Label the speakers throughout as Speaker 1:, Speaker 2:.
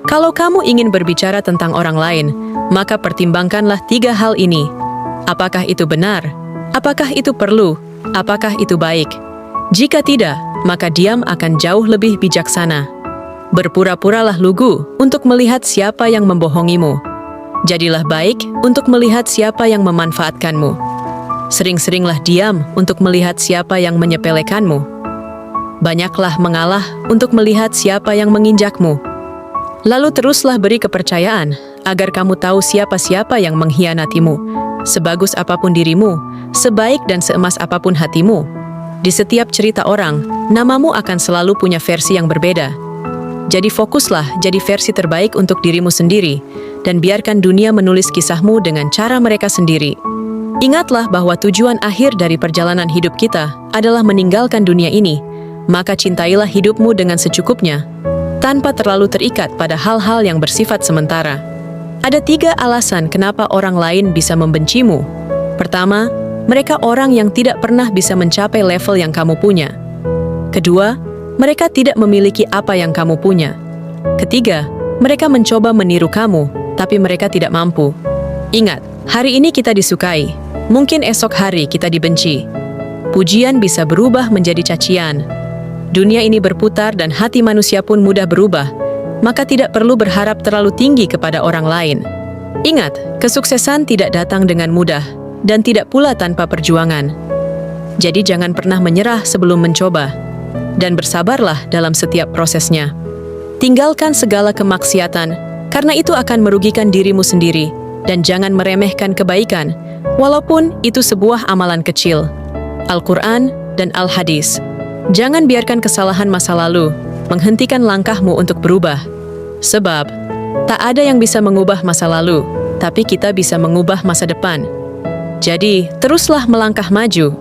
Speaker 1: Kalau kamu ingin berbicara tentang orang lain, maka pertimbangkanlah 3 hal ini. Apakah itu benar? Apakah itu perlu? Apakah itu baik? Jika tidak, maka diam akan jauh lebih bijaksana. Berpura-puralah lugu untuk melihat siapa yang membohongimu. Jadilah baik untuk melihat siapa yang memanfaatkanmu. Sering-seringlah diam untuk melihat siapa yang menyepelekanmu. Banyaklah mengalah untuk melihat siapa yang menginjakmu. Lalu teruslah beri kepercayaan agar kamu tahu siapa-siapa yang mengkhianatimu. Sebagus apapun dirimu, sebaik dan seemas apapun hatimu, di setiap cerita orang, namamu akan selalu punya versi yang berbeda. Jadi fokuslah jadi versi terbaik untuk dirimu sendiri, dan biarkan dunia menulis kisahmu dengan cara mereka sendiri. Ingatlah bahwa tujuan akhir dari perjalanan hidup kita adalah meninggalkan dunia ini, maka cintailah hidupmu dengan secukupnya, tanpa terlalu terikat pada hal-hal yang bersifat sementara. Ada 3 alasan kenapa orang lain bisa membencimu. Pertama, mereka orang yang tidak pernah bisa mencapai level yang kamu punya. Kedua, mereka tidak memiliki apa yang kamu punya. Ketiga, mereka mencoba meniru kamu, tapi mereka tidak mampu. Ingat, hari ini kita disukai, mungkin esok hari kita dibenci. Pujian bisa berubah menjadi cacian. Dunia ini berputar dan hati manusia pun mudah berubah, maka tidak perlu berharap terlalu tinggi kepada orang lain. Ingat, kesuksesan tidak datang dengan mudah, dan tidak pula tanpa perjuangan. Jadi jangan pernah menyerah sebelum mencoba, dan bersabarlah dalam setiap prosesnya. Tinggalkan segala kemaksiatan, karena itu akan merugikan dirimu sendiri, dan jangan meremehkan kebaikan, walaupun itu sebuah amalan kecil. Al-Quran dan Al-Hadis. Jangan biarkan kesalahan masa lalu menghentikan langkahmu untuk berubah. Sebab, tak ada yang bisa mengubah masa lalu, tapi kita bisa mengubah masa depan. Jadi, teruslah melangkah maju.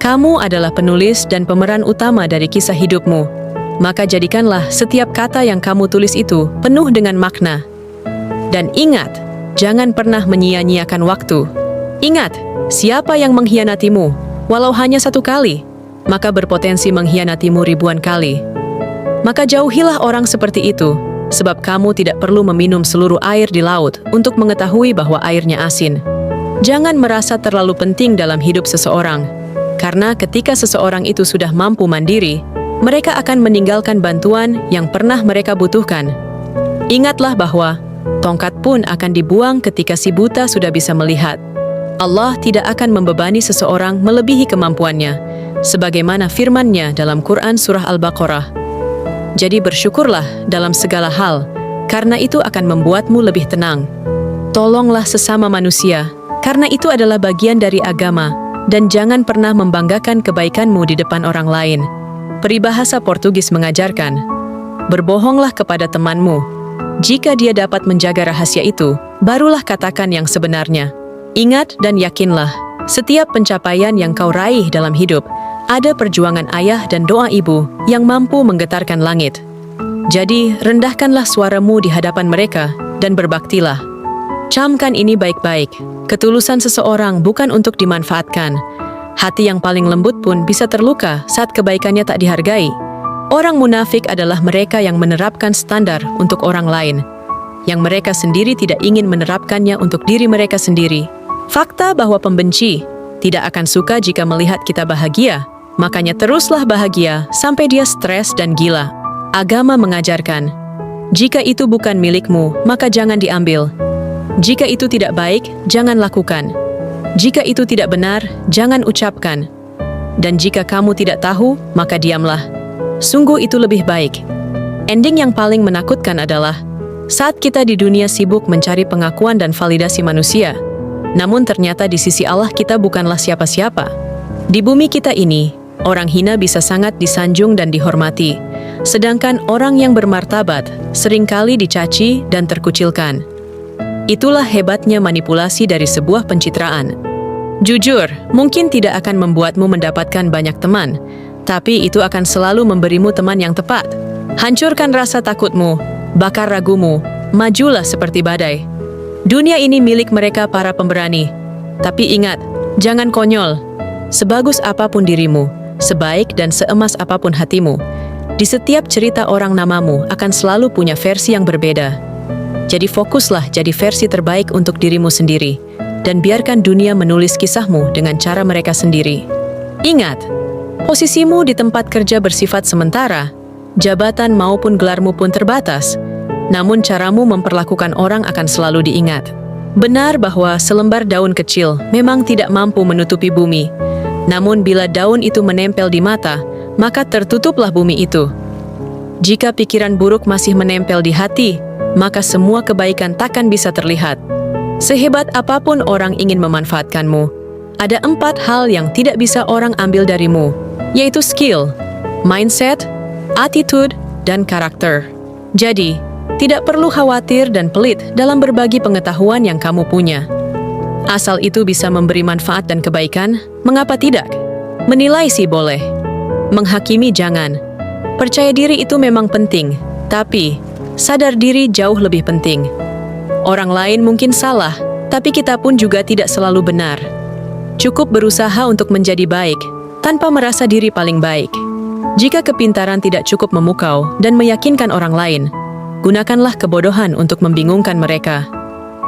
Speaker 1: Kamu adalah penulis dan pemeran utama dari kisah hidupmu. Maka jadikanlah setiap kata yang kamu tulis itu penuh dengan makna. Dan ingat, jangan pernah menyia-nyiakan waktu. Ingat, siapa yang mengkhianatimu, walau hanya 1 kali, maka berpotensi mengkhianatimu ribuan kali. Maka jauhilah orang seperti itu, sebab kamu tidak perlu meminum seluruh air di laut untuk mengetahui bahwa airnya asin. Jangan merasa terlalu penting dalam hidup seseorang, karena ketika seseorang itu sudah mampu mandiri, mereka akan meninggalkan bantuan yang pernah mereka butuhkan. Ingatlah bahwa tongkat pun akan dibuang ketika si buta sudah bisa melihat. Allah tidak akan membebani seseorang melebihi kemampuannya, sebagaimana firman-Nya dalam Quran Surah Al-Baqarah. Jadi bersyukurlah dalam segala hal, karena itu akan membuatmu lebih tenang. Tolonglah sesama manusia, karena itu adalah bagian dari agama, dan jangan pernah membanggakan kebaikanmu di depan orang lain. Peribahasa Portugis mengajarkan, berbohonglah kepada temanmu. Jika dia dapat menjaga rahasia itu, barulah katakan yang sebenarnya. Ingat dan yakinlah, setiap pencapaian yang kau raih dalam hidup, ada perjuangan ayah dan doa ibu yang mampu menggetarkan langit. Jadi, rendahkanlah suaramu di hadapan mereka dan berbaktilah. Camkan ini baik-baik. Ketulusan seseorang bukan untuk dimanfaatkan. Hati yang paling lembut pun bisa terluka saat kebaikannya tak dihargai. Orang munafik adalah mereka yang menerapkan standar untuk orang lain, yang mereka sendiri tidak ingin menerapkannya untuk diri mereka sendiri. Fakta bahwa pembenci tidak akan suka jika melihat kita bahagia, makanya teruslah bahagia sampai dia stres dan gila. Agama mengajarkan, jika itu bukan milikmu, maka jangan diambil. Jika itu tidak baik, jangan lakukan. Jika itu tidak benar, jangan ucapkan. Dan jika kamu tidak tahu, maka diamlah. Sungguh itu lebih baik. Ending yang paling menakutkan adalah saat kita di dunia sibuk mencari pengakuan dan validasi manusia, namun ternyata di sisi Allah kita bukanlah siapa-siapa. Di bumi kita ini, orang hina bisa sangat disanjung dan dihormati, sedangkan orang yang bermartabat seringkali dicaci dan terkucilkan. Itulah hebatnya manipulasi dari sebuah pencitraan. Jujur, mungkin tidak akan membuatmu mendapatkan banyak teman, tapi itu akan selalu memberimu teman yang tepat. Hancurkan rasa takutmu, bakar ragumu, majulah seperti badai. Dunia ini milik mereka para pemberani. Tapi ingat, jangan konyol. Sebagus apapun dirimu, sebaik dan seemas apapun hatimu, Di setiap cerita orang namamu akan selalu punya versi yang berbeda. Jadi fokuslah jadi versi terbaik untuk dirimu sendiri, dan biarkan dunia menulis kisahmu dengan cara mereka sendiri. Ingat, posisimu di tempat kerja bersifat sementara, jabatan maupun gelarmu pun terbatas, namun caramu memperlakukan orang akan selalu diingat. Benar bahwa selembar daun kecil memang tidak mampu menutupi bumi, namun bila daun itu menempel di mata, maka tertutuplah bumi itu. Jika pikiran buruk masih menempel di hati, maka semua kebaikan takkan bisa terlihat. Sehebat apapun orang ingin memanfaatkanmu, ada 4 hal yang tidak bisa orang ambil darimu, yaitu skill, mindset, attitude, dan karakter. Jadi, tidak perlu khawatir dan pelit dalam berbagi pengetahuan yang kamu punya. Asal itu bisa memberi manfaat dan kebaikan, mengapa tidak? Menilai sih boleh, menghakimi jangan. Percaya diri itu memang penting, tapi sadar diri jauh lebih penting. Orang lain mungkin salah, tapi kita pun juga tidak selalu benar. Cukup berusaha untuk menjadi baik, tanpa merasa diri paling baik. Jika kepintaran tidak cukup memukau dan meyakinkan orang lain, gunakanlah kebodohan untuk membingungkan mereka.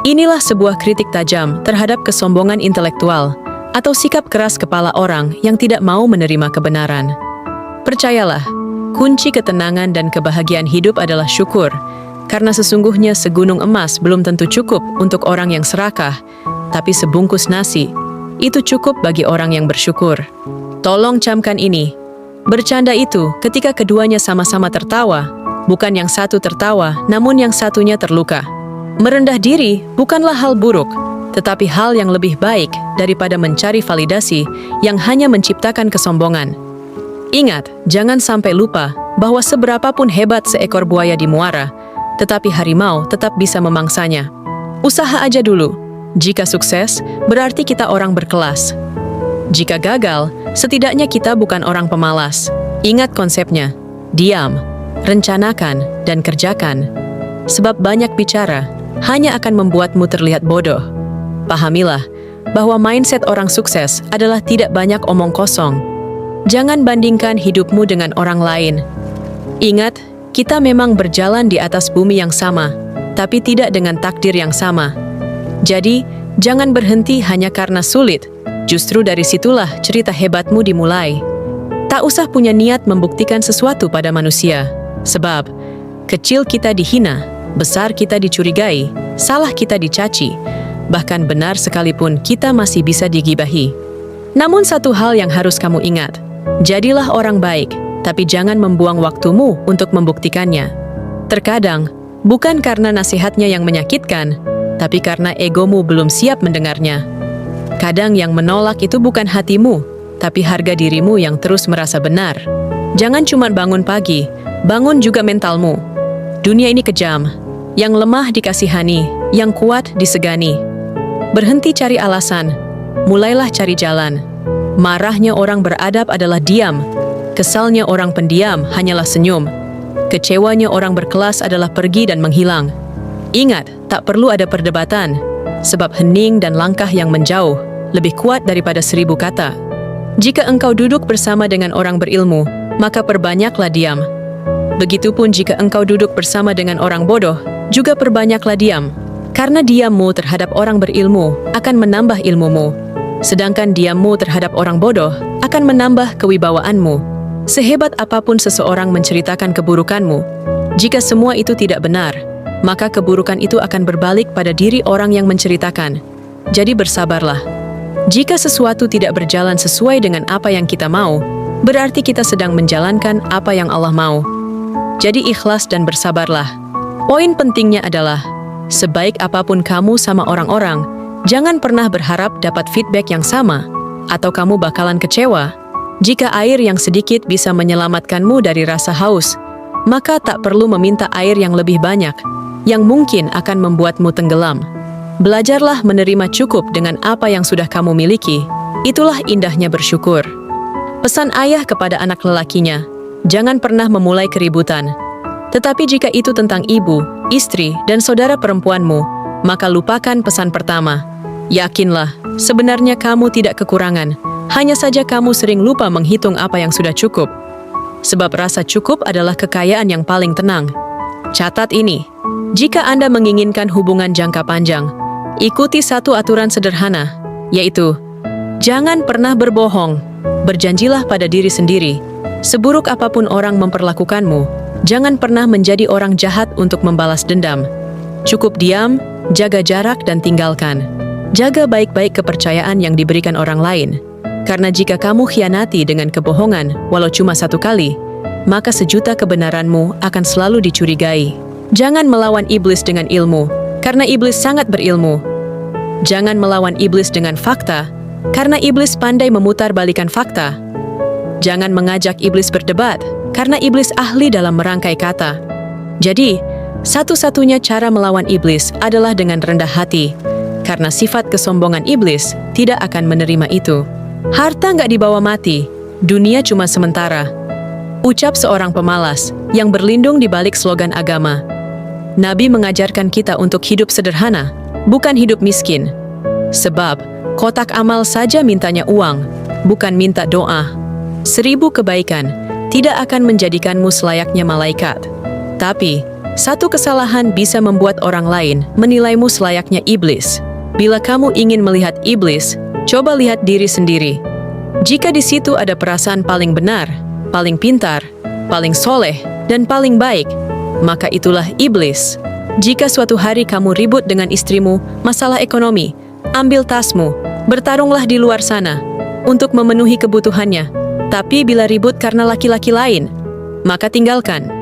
Speaker 1: Inilah sebuah kritik tajam terhadap kesombongan intelektual atau sikap keras kepala orang yang tidak mau menerima kebenaran. Percayalah, kunci ketenangan dan kebahagiaan hidup adalah syukur, karena sesungguhnya segunung emas belum tentu cukup untuk orang yang serakah, tapi sebungkus nasi, itu cukup bagi orang yang bersyukur. Tolong camkan ini. Bercanda itu ketika keduanya sama-sama tertawa, bukan yang satu tertawa, namun yang satunya terluka. Merendah diri bukanlah hal buruk, tetapi hal yang lebih baik daripada mencari validasi yang hanya menciptakan kesombongan. Ingat, jangan sampai lupa bahwa seberapapun hebat seekor buaya di muara, tetapi harimau tetap bisa memangsanya. Usaha aja dulu. Jika sukses, berarti kita orang berkelas. Jika gagal, setidaknya kita bukan orang pemalas. Ingat konsepnya, diam, rencanakan, dan kerjakan. Sebab banyak bicara hanya akan membuatmu terlihat bodoh. Pahamilah bahwa mindset orang sukses adalah tidak banyak omong kosong. Jangan bandingkan hidupmu dengan orang lain. Ingat, kita memang berjalan di atas bumi yang sama, tapi tidak dengan takdir yang sama. Jadi, jangan berhenti hanya karena sulit. Justru dari situlah cerita hebatmu dimulai. Tak usah punya niat membuktikan sesuatu pada manusia, sebab kecil kita dihina, besar kita dicurigai, salah kita dicaci, bahkan benar sekalipun kita masih bisa digibahi. Namun satu hal yang harus kamu ingat, jadilah orang baik, tapi jangan membuang waktumu untuk membuktikannya. Terkadang, bukan karena nasihatnya yang menyakitkan, tapi karena egomu belum siap mendengarnya. Kadang yang menolak itu bukan hatimu, tapi harga dirimu yang terus merasa benar. Jangan cuma bangun pagi, bangun juga mentalmu. Dunia ini kejam, yang lemah dikasihani, yang kuat disegani. Berhenti cari alasan, mulailah cari jalan. Marahnya orang beradab adalah diam, kesalnya orang pendiam hanyalah senyum, kecewanya orang berkelas adalah pergi dan menghilang. Ingat, tak perlu ada perdebatan, sebab hening dan langkah yang menjauh lebih kuat daripada 1000 kata. Jika engkau duduk bersama dengan orang berilmu, maka perbanyaklah diam. Begitupun jika engkau duduk bersama dengan orang bodoh, juga perbanyaklah diam. Karena diammu terhadap orang berilmu akan menambah ilmumu, sedangkan diammu terhadap orang bodoh akan menambah kewibawaanmu. Sehebat apapun seseorang menceritakan keburukanmu, jika semua itu tidak benar, maka keburukan itu akan berbalik pada diri orang yang menceritakan. Jadi bersabarlah. Jika sesuatu tidak berjalan sesuai dengan apa yang kita mau, berarti kita sedang menjalankan apa yang Allah mau. Jadi ikhlas dan bersabarlah. Poin pentingnya adalah, sebaik apapun kamu sama orang-orang, jangan pernah berharap dapat feedback yang sama, atau kamu bakalan kecewa. Jika air yang sedikit bisa menyelamatkanmu dari rasa haus, maka tak perlu meminta air yang lebih banyak, yang mungkin akan membuatmu tenggelam. Belajarlah menerima cukup dengan apa yang sudah kamu miliki. Itulah indahnya bersyukur. Pesan ayah kepada anak lelakinya, jangan pernah memulai keributan. Tetapi jika itu tentang ibu, istri, dan saudara perempuanmu, maka lupakan pesan pertama. Yakinlah, sebenarnya kamu tidak kekurangan. Hanya saja kamu sering lupa menghitung apa yang sudah cukup. sebab rasa cukup adalah kekayaan yang paling tenang. Catat ini, jika Anda menginginkan hubungan jangka panjang, ikuti satu aturan sederhana, yaitu jangan pernah berbohong. Berjanjilah pada diri sendiri, seburuk apapun orang memperlakukanmu, jangan pernah menjadi orang jahat untuk membalas dendam. Cukup diam, jaga jarak dan tinggalkan. Jaga baik-baik kepercayaan yang diberikan orang lain. Karena jika kamu khianati dengan kebohongan, walau cuma satu kali, maka sejuta kebenaranmu akan selalu dicurigai. Jangan melawan iblis dengan ilmu, karena iblis sangat berilmu. Jangan melawan iblis dengan fakta, karena iblis pandai memutarbalikkan fakta. Jangan mengajak iblis berdebat, karena iblis ahli dalam merangkai kata. Jadi, satu-satunya cara melawan iblis adalah dengan rendah hati, karena sifat kesombongan iblis tidak akan menerima itu. Harta nggak dibawa mati, dunia cuma sementara. Ucap seorang pemalas yang berlindung di balik slogan agama. Nabi mengajarkan kita untuk hidup sederhana, bukan hidup miskin. Sebab, kotak amal saja mintanya uang, bukan minta doa. 1000 kebaikan tidak akan menjadikanmu selayaknya malaikat. Tapi, satu kesalahan bisa membuat orang lain menilaimu selayaknya iblis. Bila kamu ingin melihat iblis, coba lihat diri sendiri. Jika di situ ada perasaan paling benar, paling pintar, paling soleh, dan paling baik, maka itulah iblis. Jika suatu hari kamu ribut dengan istrimu, masalah ekonomi, ambil tasmu, bertarunglah di luar sana untuk memenuhi kebutuhannya. Tapi bila ribut karena laki-laki lain, maka tinggalkan.